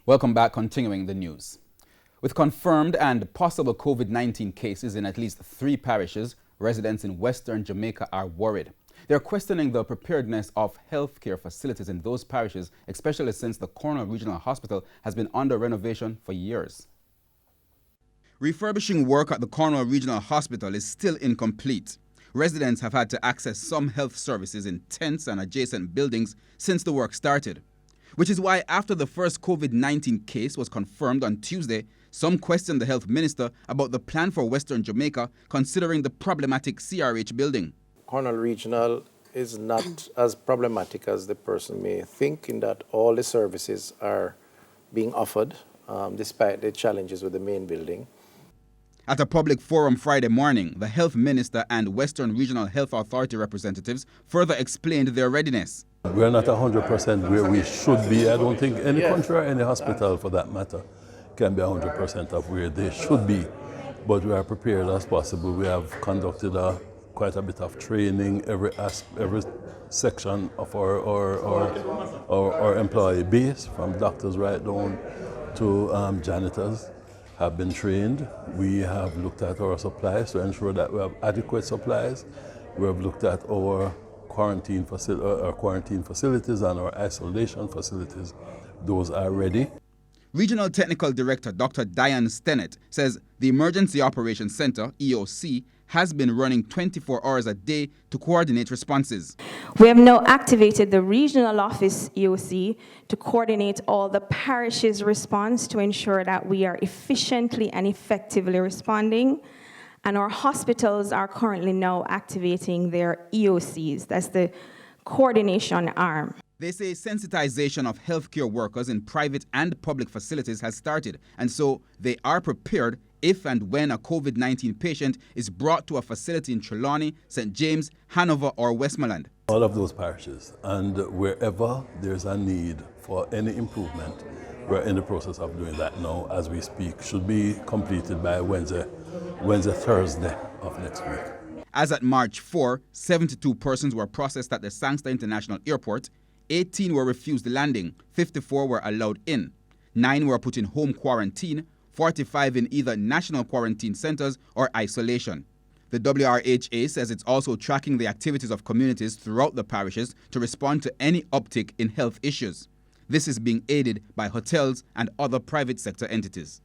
Welcome back, continuing the news. With confirmed and possible COVID-19 cases in at least 3 parishes, residents in Western Jamaica are worried. They're questioning the preparedness of healthcare facilities in those parishes, especially since the Cornwall Regional Hospital has been under renovation for years. Refurbishing work at the Cornwall Regional Hospital is still incomplete. Residents have had to access some health services in tents and adjacent buildings since the work started. Which is why after the first COVID-19 case was confirmed on Tuesday, some questioned the health minister about the plan for Western Jamaica considering the problematic CRH building. Cornwall Regional is not as problematic as the person may think, in that all the services are being offered despite the challenges with the main building. At a public forum Friday morning, the health minister and Western Regional Health Authority representatives further explained their readiness. We're not 100% where we should be. I don't think any country or any hospital, for that matter, can be 100% of where they should be. But we are prepared as possible. We have conducted quite a bit of training, every section of our employee base, from doctors right down to janitors, have been trained. We have looked at our supplies to ensure that we have adequate supplies. We have looked at our quarantine facilities and our isolation facilities. Those are ready. Regional Technical Director Dr. Diane Stennett says the Emergency Operations Center, EOC, has been running 24 hours a day to coordinate responses. We have now activated the regional office EOC to coordinate all the parishes' response to ensure that we are efficiently and effectively responding. And our hospitals are currently now activating their EOCs. That's the coordination arm. They say sensitization of healthcare workers in private and public facilities has started, and so they are prepared if and when a COVID-19 patient is brought to a facility in Trelawney, St. James, Hanover, or Westmoreland. All of those parishes, and wherever there's a need for any improvement, we're in the process of doing that now as we speak. Should be completed by Wednesday, Thursday of next week. As at March 4, 72 persons were processed at the Sangster International Airport. 18 were refused landing, 54 were allowed in. 9 were put in home quarantine, 45 in either national quarantine centers or isolation. The WRHA says it's also tracking the activities of communities throughout the parishes to respond to any uptick in health issues. This is being aided by hotels and other private sector entities.